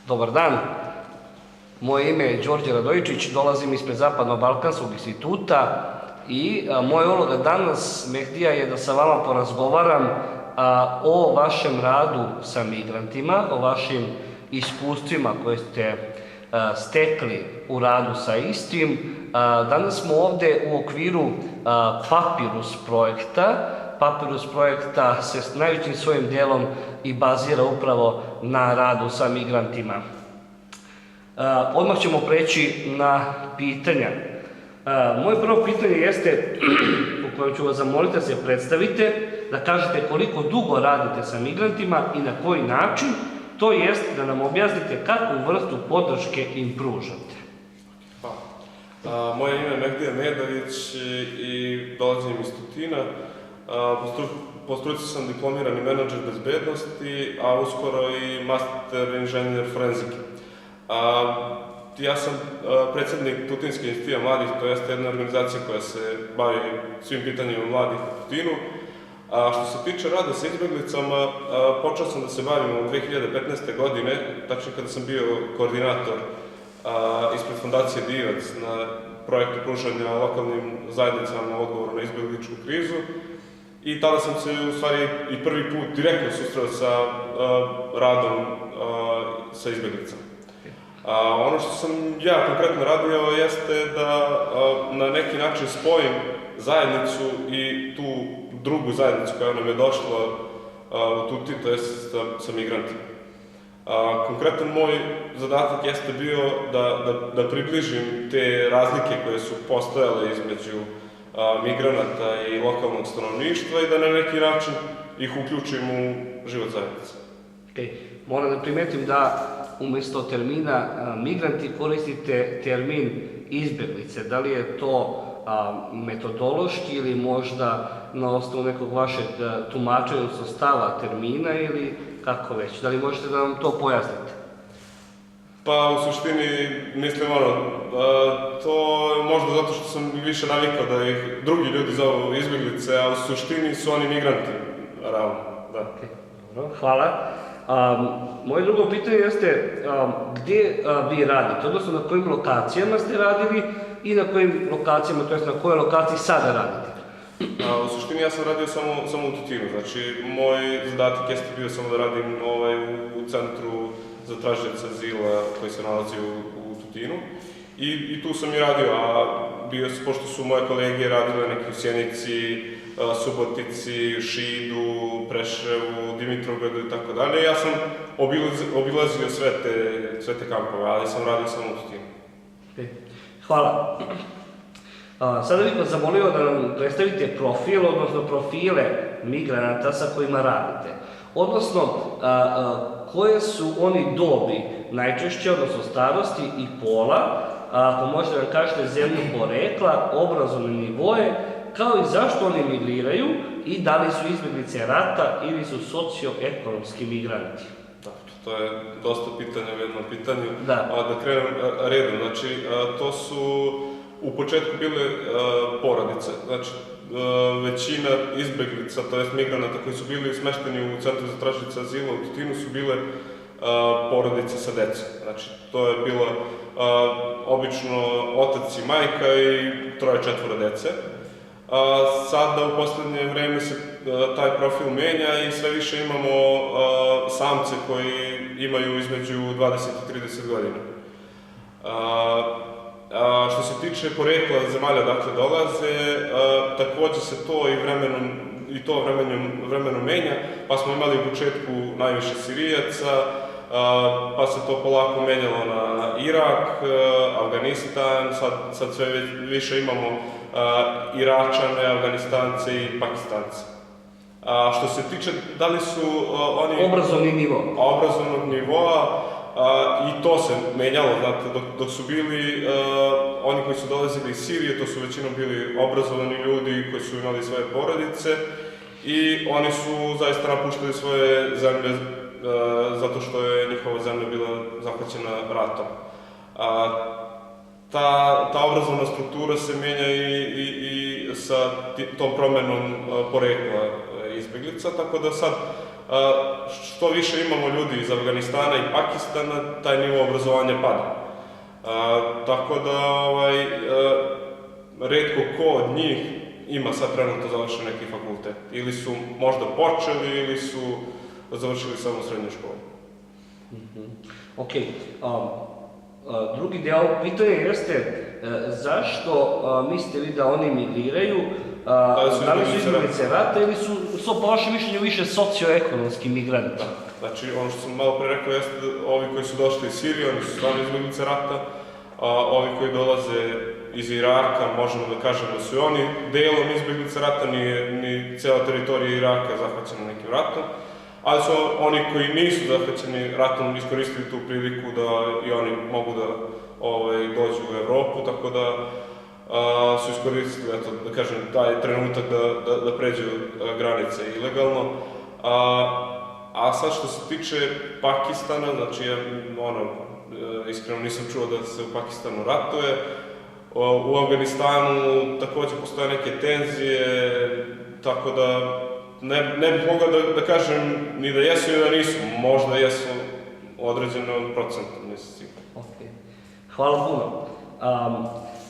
Dobar dan, moje ime je Đorđe Radojičić, dolazim ispred Zapadno-Balkanskog instituta i moja uloga danas, Mehdija, je da sa vama porazgovaram o vašem radu sa migrantima, o vašim iskustvima koje ste stekli u radu sa istim. Danas smo ovde u okviru Papirus projekta. Papirus projekta se s najvećim svojim dijelom i bazira upravo na radu sa migrantima. Odmah ćemo preći na pitanja. Moje prvo pitanje jeste, u kojem ću vas zamoliti da se predstavite, da kažete koliko dugo radite sa migrantima i na koji način, to jest da nam objasnite kakvu vrstu podrške im pružate. Moje ime je Mehdija Medavić i dolazim iz Tutina. Po struci sam diplomirani menadžer bezbednosti, a uskoro i master inženjer forenzike. Ja sam predsednik Tutinske inicijative mladih, to jeste jedna organizacija koja se bavi svim pitanjima mladih u Tutinu. Što se tiče rada sa izbeglicama, počeo sam da se bavim od 2015. godine, tačnije kada sam bio koordinator ispred Fondacije Divac na projektu pružanja lokalnim zajednicama odgovoru na izbegličku krizu. I tada sam se u stvari i prvi put direktno susreo sa radom sa izbeglicama. Ono što sam ja konkretno radio jeste da na neki način spojim zajednicu i tu drugu zajednicu koja nam je došla u Tutin, to jest sa migrantima. Konkretan moj zadatak jeste bio da približim te razlike koje su postojale između migranata i lokalnog stanovništva i da na neki način ih uključim u život zajednice. Moram da primetim da umjesto termina migranti koristite termin izbjeglice. Da li je to metodološki ili možda na osnovu nekog vašeg tumačenja, odnosno stava termina ili kako već? Da li možete da nam to pojasnite? Pa u suštini mislim to je možda zato što sam više navikao da ih drugi ljudi zovu izbjeglice, a u suštini su oni migranti, realno, da. Dobro, hvala. Moje drugo pitanje jeste gdje vi radite, odnosno na kojim lokacijama ste radili i na kojim lokacijama, to jest na kojoj lokaciji sada radite? U suštini ja sam radio samo u Tutinu, znači moj zadatak jeste bio samo da radim u centru za tražioce azila koji se nalazi u Tutinu i tu sam i radio, a pošto su moje kolege radile neki u Sjenici, Subotici, Šidu, Preševu, Dimitrovgradu i tako dalje, ja sam obilazio sve te kampove, ali sam radio samo u Tutinu. Hvala. Sada bih vas zamolio da nam predstavite profil, odnosno profile migranata sa kojima radite. Odnosno, koje su oni dobi najčešće, odnosno starosti i pola, ako možete da kažete zemlju porekla, obrazovne nivoe, kao i zašto oni migriraju i da li su izbjeglice rata ili su socioekonomski migranti. To je dosta pitanja u jednom pitanju. Da krenem redom, znači to su u početku bile porodice, znači većina izbjeglica, to jest migranata koji su bili smešteni u centru za tražioce azila u Tutinu su bile porodice sa decom. Znači to je bilo obično otac i majka i 3-4 dece. Sada u poslednje vreme se taj profil menja i sve više imamo samce koji imaju između 20 i 30 godina. Što se tiče porekla zemalja odakle dolaze, takođe se to vremenom menja, pa smo imali u početku najviše Sirijaca, pa se to polako menjalo na Irak, Afganistan, sad sve više imamo Iračane, Afganistance i Pakistance. Što se tiče da li su oni... Obrazovnog nivoa, i to se menjalo, znate, dok su bili oni koji su dolazili iz Sirije, to su većinom bili obrazovani ljudi koji su imali svoje porodice i oni su zaista napuštali svoje zemlje zato što je njihova zemlja bila zahvaćena ratom. Ta obrazovna struktura se menja i sa tom promenom porekla izbjeglica, tako da sad što više imamo ljudi iz Afganistana i Pakistana, taj nivo obrazovanja pada. Tako da retko ko od njih ima sad trenutno završen neki fakultet. Ili su možda počeli, ili su završili samo srednju školu. Ok. Drugi deo pitanja jeste zašto mislite vi da oni migriraju? Da li su izbjeglice rata ili su po vašem mišljenju više socioekonomski migranti? Znači, ono što sam malo pre rekao jeste da ovi koji su došli iz Sirije, oni su stvarno izbjeglice rata, a ovi koji dolaze iz Iraka, možemo da kažemo da su i oni delom izbjeglice rata, ni cela teritorija Iraka zahvaćena nekim ratom, ali su oni koji nisu zahvaćeni ratom iskoristili tu priliku da i oni mogu da dođu u Evropu, tako da su iskoristili, da kažem, taj trenutak da pređu granice ilegalno. A sad što se tiče Pakistana, znači ja iskreno nisam čuo da se u Pakistanu ratuje. U Afganistanu takođe postoje neke tenzije, tako da ne bih mogao da kažem ni da jesu ni da nisu, možda jesu određenom procentom, nisam siguran. Hvala puno.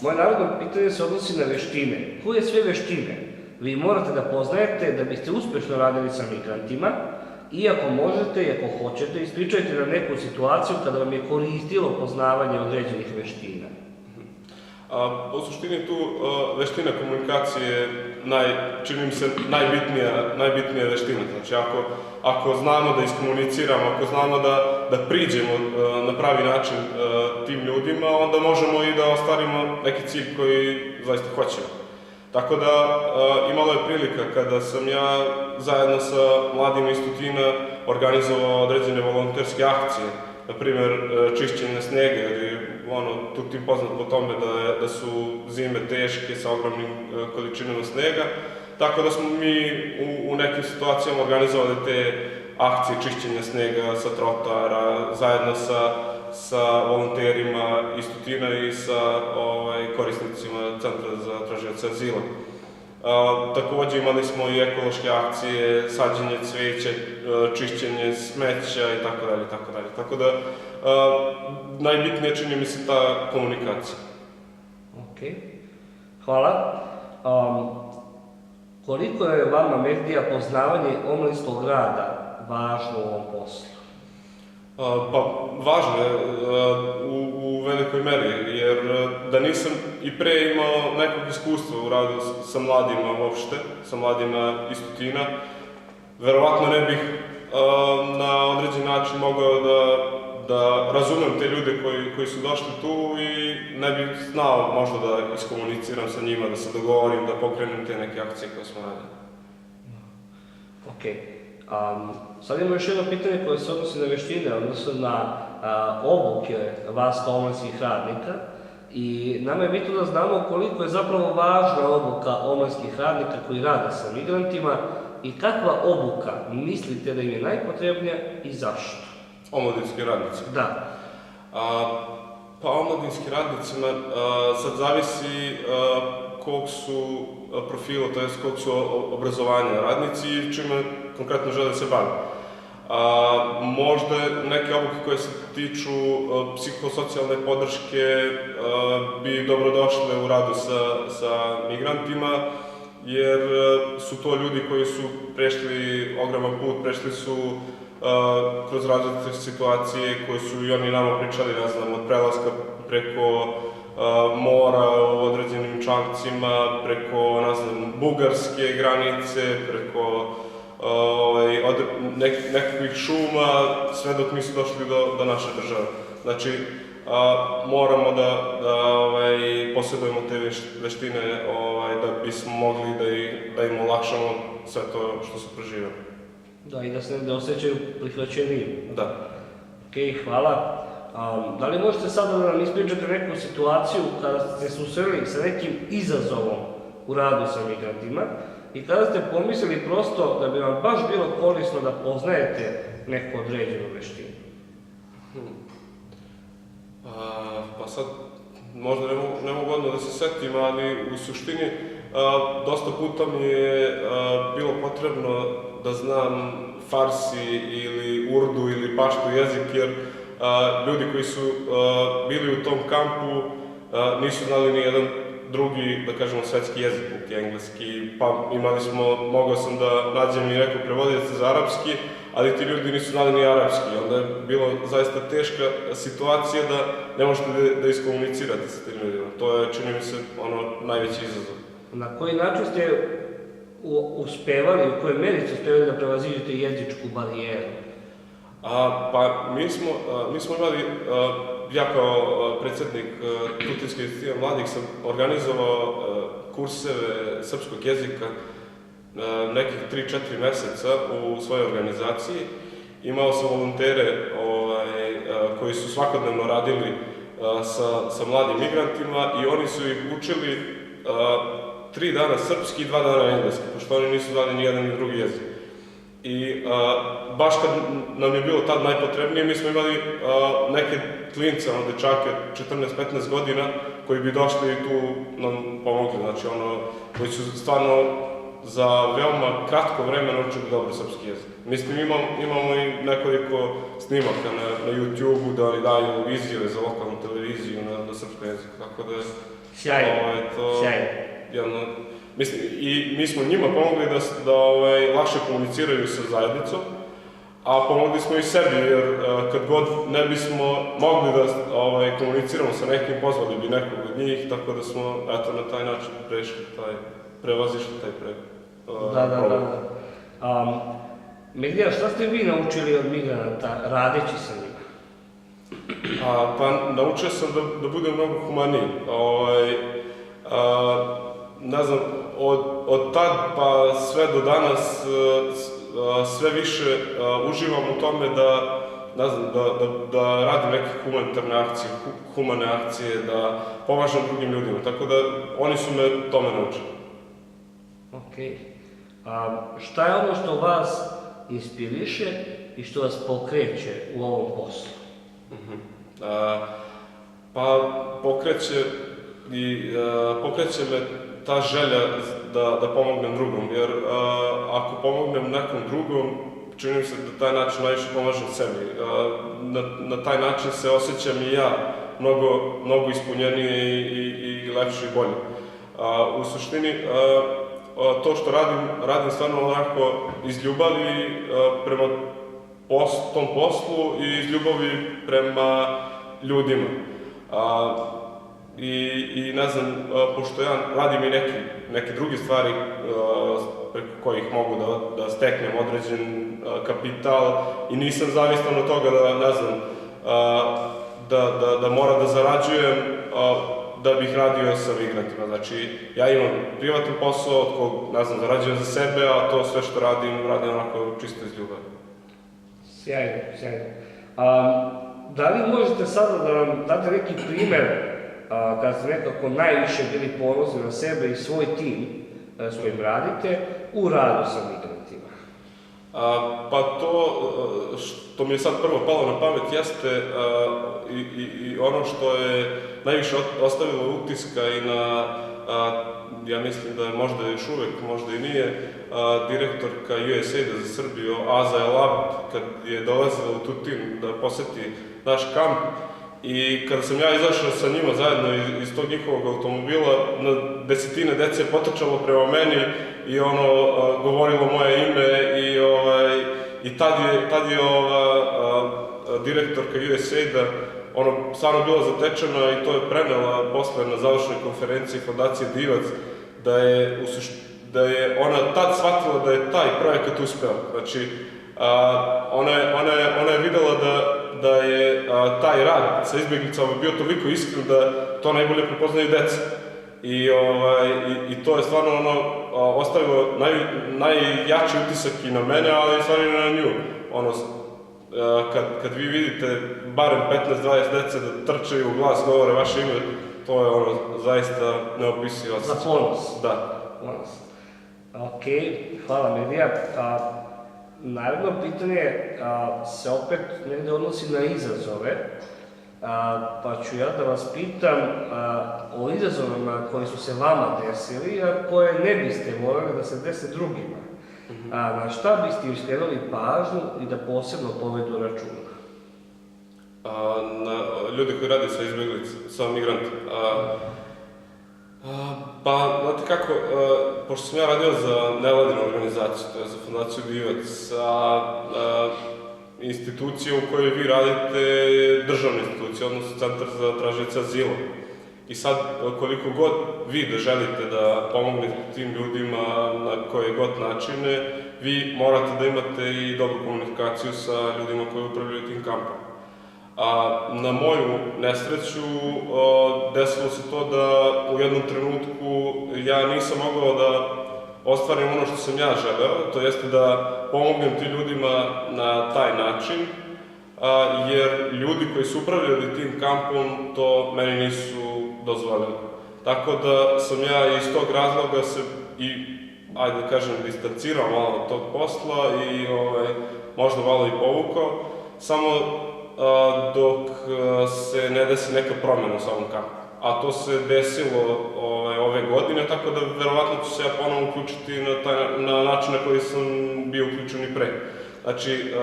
Moje naredno pitanje se odnosi na veštine. Koje sve veštine vi morate da poznajete da biste uspešno radili sa migrantima i ako možete i ako hoćete, ispričajte nam neku situaciju kada vam je koristilo poznavanje određenih veština. U suštini tu veština komunikacije je, čini mi se, najbitnija veština. Znači, ako znamo da iskomuniciramo, ako znamo da priđemo na pravi način tim ljudima, onda možemo i da ostvarimo neki cilj koji zaista hoćemo. Tako da, imalo je prilika kada sam ja zajedno sa mladima iz Tutina organizovao određene volonterske akcije, na primjer čišćenje snega, jer je Tutin poznat po tome da su zime teške sa ogromnim količinama snega, tako da smo mi u nekim situacijama organizovali te akcije čišćenja snega sa trotara, zajedno sa volonterima iz Tutina i sa korisnicima Centra za tražioce azila. Takođe imali smo i ekološke akcije, sađenje cveća, čišćenje smeća i tako dalje. Tako da, najbitnije čini mi se ta komunikacija. Ok, hvala. Koliko je vama, Mehdija, poznavanje omladinskog rada važno u ovom poslu? Pa, važno je u velikoj meri, jer da nisam i pre imao nekog iskustva u radu sa mladima uopšte, sa mladima iz Tutina, verovatno ne bih na određen način mogao da razumem te ljude koji su došli tu i ne bih znao možda da iskomuniciram sa njima, da se dogovorim, da pokrenem te neke akcije koje smo radili. Ok. Sad imamo još jedno pitanje koje se odnosi na veštine, odnosno na obuke vas kao omladinskih radnika. I nama je bitno da znamo koliko je zapravo važna obuka omladinskih radnika koji rade sa migrantima i kakva obuka mislite da im je najpotrebnija i zašto? Omladinski radnici? Da. Pa omladinskim radnicima sad zavisi kog su profila, to jest kog su obrazovanja radnici i čime konkretno žele da se bave. Možda neke obuke koje se tiču psihosocijalne podrške bi dobrodošle u radu sa migrantima, jer su to ljudi koji su prešli ogroman put, prešli su kroz različite situacije koje su i oni nama pričali, ne znam, od prelaska preko mora u određenim čamcima, preko, ne znam, bugarske granice, preko nekakvih šuma, sve dok nisu došli do naše države. Znači, moramo da posjedujemo te veštine da bismo mogli da im olakšamo sve to što su preživeli. Da, i da se ne osjećaju prihvaćenijim. Da. Ok, hvala. Da li možete sada da nam ispričate neku situaciju kada ste se susreli sa nekim izazovom u radu sa migrantima i kada ste pomislili prosto da bi vam baš bilo korisno da poznajete neku određenu veštinu? Pa sad, možda ne mogu odmah da se setim, ali u suštini dosta puta mi je bilo potrebno da znam farsi ili urdu ili paštu jezik, jer ljudi koji su bili u tom kampu nisu znali ni jedan drugi, da kažemo, svetski jezik, niti engleski, pa mogao sam da nađem i neko prevodioca za arapski, ali ti ljudi nisu znali ni arapski. Onda je bilo zaista teška situacija da ne možete da iskomunicirate sa tim ljudima. To je, čini mi se, najveći izazov. Na koji način ste uspevali, u kojoj meri ste uspevali da prevaziđete jezičku barijeru? Pa mi smo imali, ja kao predsjednik Tutinske inicijative mladih sam organizovao kurseve srpskog jezika nekih 3-4 meseca u svojoj organizaciji. Imao sam volontere koji su svakodnevno radili sa mladim migrantima i oni su ih učili 3 dana srpski i 2 dana engleski, pošto oni nisu znali ni jedan ni drugi jezik. I baš kad nam je bilo tad najpotrebnije, mi smo imali neke klince, dečake, 14-15 godina, koji bi došli i tu nam pomogli, znači koji su stvarno za veoma kratko vreme naučili dobro srpski jezik. Mislim, imamo i nekoliko snimaka na YouTube-u da oni daju izjave za lokalnu televiziju na srpskom jeziku, tako da je sjajno. Mislim, i mi smo njima pomogli da lakše komuniciraju sa zajednicom, a pomogli smo i sebi, jer kad god ne bismo mogli da komuniciramo sa nekim, pozvali bi nekog od njih, tako da smo, eto, na taj način prevazišli taj problem. Da. Medija, šta ste vi naučili od migranata radeći sa njima? Pa naučio sam da budem mnogo humaniji. Ne znam, od tad pa sve do danas sve više uživam u tome da radim neke humanitarne akcije, humane akcije, da pomažem drugim ljudima, tako da oni su me tome naučili. Okej. Šta je ono što vas inspiriše i što vas pokreće u ovom poslu? Pa pokreće me ta želja da pomognem drugom, jer ako pomognem nekom drugom, čini mi se da taj način najviše pomažem sebi. Na taj način se osjećam i ja mnogo ispunjenije i lepše i bolje. U suštini, to što radim stvarno onako iz ljubavi prema tom poslu i iz ljubavi prema ljudima. I ne znam, pošto ja radim i neke druge stvari preko kojih mogu da steknem određen kapital i nisam zavistan od toga da, ne znam, da moram da zarađujem da bih radio sa migrantima. Znači, ja imam privatan posao od kog, ne znam, zarađujem za sebe, a to sve što radim onako čisto iz ljubavi. Sjajno. Da li možete sada da nam date neki primer kada ste nekako najviše bili ponosni na sebe i svoj tim s kojim radite u radu sa migrantima? Pa to što mi je sad prvo palo na pamet jeste i ono što je najviše ostavilo utiska i na, ja mislim da je možda još uvek, možda i nije, direktorka USAID-a za Srbiju, Aza Elab, kad je dolazila u Tutin da poseti naš kamp. I kada sam ja izašao sa njima zajedno iz tog njihovog automobila, na desetine dece je potrčalo prema meni i govorilo moje ime i tad je direktorka USAID-a stvarno bila zatečena i to je prenela posle na završnoj konferenciji Fondacije Divac, da je ona tad shvatila da je taj projekat uspeo. Znači, ona je videla da je taj rad sa izbjeglicama bio toliko iskren da to najbolje prepoznaju deca. I to je stvarno ostavilo najjači utisak i na mene, ali stvarno i na nju. Kad vi vidite barem 15-20 dece da trčaju u glas, govore vaše ime, to je zaista neopisivo. Za ponos. Da. Ponos. Okej, hvala Medija. Naredno pitanje se opet negde odnosi na izazove, pa ću ja da vas pitam o izazovima koji su se vama desili, a koje ne biste voljeli da se dese drugima. Na šta biste im skrenuli pažnju i da posebno povedu računa? Na ljudi koji rade sa izbjeglicama, sa migrantima. Pa, znate kako, pošto sam ja radio za nevladinu organizaciju, to je za Fondaciju Divac, sa institucije u kojoj vi radite je državna institucija, odnosno Centar za tražioce azila. I sad, koliko god vi da želite da pomognete tim ljudima na koje god načine, vi morate da imate i dobru komunikaciju sa ljudima koji upravljaju tim kampom. Na moju nesreću desilo se to da u jednom trenutku ja nisam mogao da ostvarim ono što sam ja želeo, to jeste da pomognem tim ljudima na taj način, jer ljudi koji su upravljali tim kampom to meni nisu dozvolili. Tako da sam ja iz tog razloga se ajde da kažem, distancirao malo od tog posla i možda malo i povukao, samo dok se ne desi neka promjena u samom kampu. A to se desilo ove godine, tako da verovatno ću se ja ponovno uključiti na način na koji sam bio uključen i pre. Znači,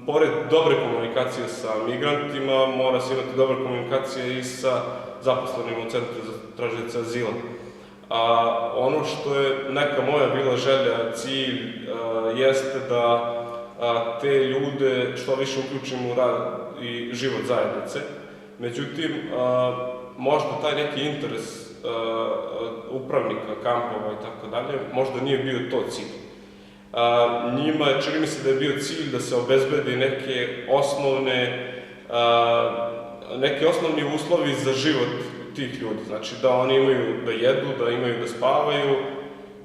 pored dobre komunikacije sa migrantima, mora se imati dobra komunikacija i sa zaposlenima u Centru za tražioce azila. Ono što je neka moja bila želja, cilj, jeste da te ljude što više uključimo u rad i život zajednice. Međutim, možda taj neki interes upravnika, kampova i tako dalje, možda nije bio to cilj. Njima, čini mi se da je bio cilj da se obezbedi neki osnovni uslovi za život tih ljudi. Znači da oni imaju da jedu, da imaju da spavaju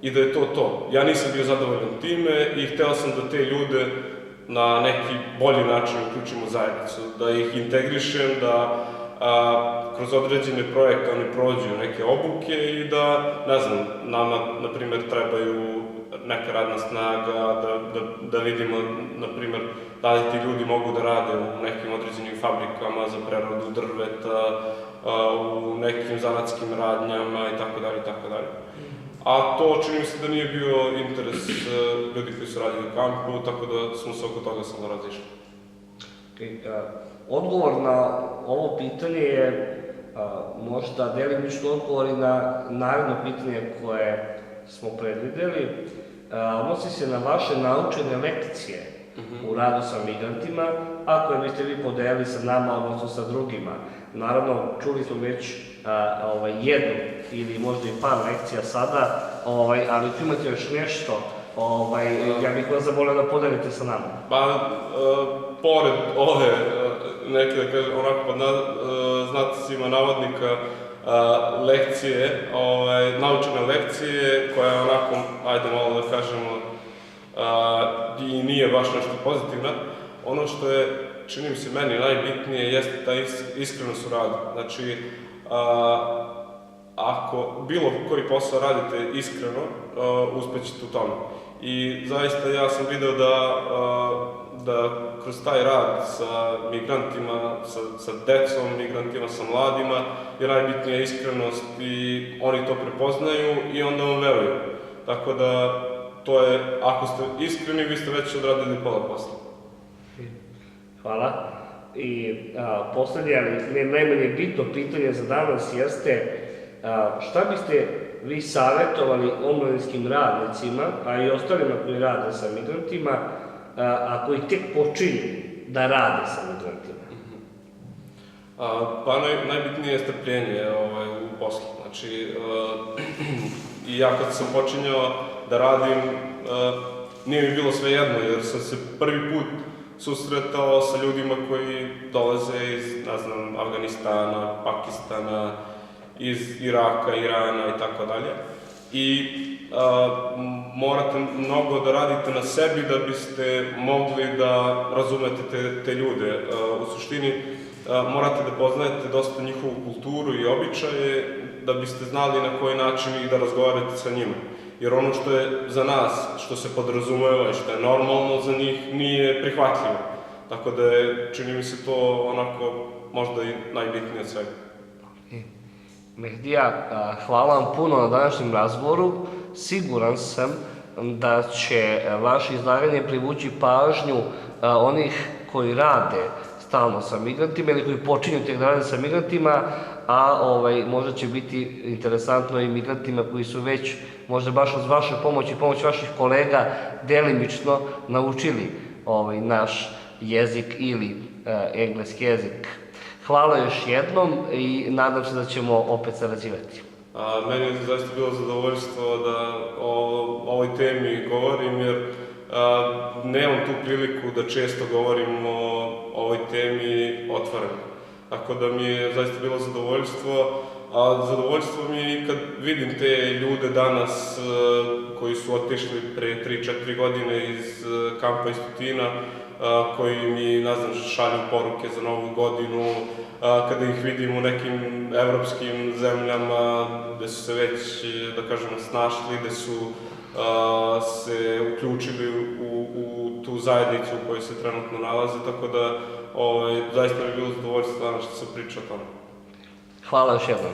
i da je to to. Ja nisam bio zadovoljan time i hteo sam da te ljude na neki bolji način uključim u zajednicu, da ih integrišem, da kroz određene projekte oni prođu neke obuke i da, ne znam, nama, na primjer, trebaju neka radna snaga, da vidimo, na primjer, da li ti ljudi mogu da rade u nekim određenim fabrikama za preradu drveta, u nekim zanatskim radnjama i tako dalje, i tako dalje. A to čini mi se da nije bio interes ljudi koji su radili u kampu, tako da smo se oko toga samo razišli. Odgovor na ovo pitanje je možda delimično odgovor i na naredno pitanje koje smo predvideli. Odnosi se na vaše naučene lekcije u radu sa migrantima, a koje biste vi podelili sa nama, odnosno sa drugima. Naravno, čuli smo već jednu ili možda i par lekcija sada, ali tu imate još nešto, ja bih vas zamolio da podelite sa nama. Pa, pored ove, neke da kažem, onako pod znacima navodnika, lekcije, naučene lekcije, koja je onako, ajde malo da kažemo, i nije baš nešto pozitivna. Ono što je, čini mi se meni, najbitnije jeste ta iskrenost u radu. Znači, ako bilo koji posao radite iskreno, uspećete u tome. I zaista ja sam video da kroz taj rad sa migrantima, sa decom, migrantima, sa mladima, je najbitnija iskrenost i oni to prepoznaju i onda vam veruju. Tako da, to je, ako ste iskreni, vi ste već odradili pola posla. Hvala. I poslednje, ali ne najmanje bitno pitanje za danas jeste šta biste vi savjetovali omladinskim radnicima, a i ostalima koji rade sa migrantima, a koji tek počinju da rade sa migrantima? Pa najbitnije je strpljenje u poslu. Znači, i ja kad sam počinjao da radim, nije mi bilo sve jedno, jer sam se prvi put susretao sa ljudima koji dolaze iz, ne znam, Afganistana, Pakistana, iz Iraka, Irana i tako dalje. I morate mnogo da radite na sebi da biste mogli da razumete te ljude. U suštini, morate da poznajete dosta njihovu kulturu i običaje da biste znali na koji način i da razgovarate sa njima. Jer ono što je za nas, što se podrazumeva i što je normalno za njih, nije prihvatljivo. Tako da je, čini mi se to onako možda i najbitnije od svega. Mehdija, hvala vam puno na današnjem razgovoru. Siguran sam da će vaše izlaganje privući pažnju onih koji rade stalno sa migrantima ili koji počinju tek da rade sa migrantima, a možda će biti interesantno i migrantima koji su već, možda baš uz vašu pomoć i pomoć vaših kolega, delimično naučili naš jezik ili engleski jezik. Hvala još jednom i nadam se da ćemo opet sarađivati. Meni je zaista bilo zadovoljstvo da o ovoj temi govorim, jer nemam tu priliku da često govorim o ovoj temi otvoreno. Tako da mi je zaista bilo zadovoljstvo, a zadovoljstvo mi je i kad vidim te ljude danas koji su otišli pre 3-4 godine iz kampa iz Tutina, koji mi, ne znam, šalju poruke za Novu godinu, kada ih vidim u nekim evropskim zemljama gde su se već, da kažemo, snašli, gde su se uključili u tu zajednicu u kojoj se trenutno nalaze, tako da zaista mi je bilo zadovoljstvo danas što sam pričao o tome. Hvala još jednom.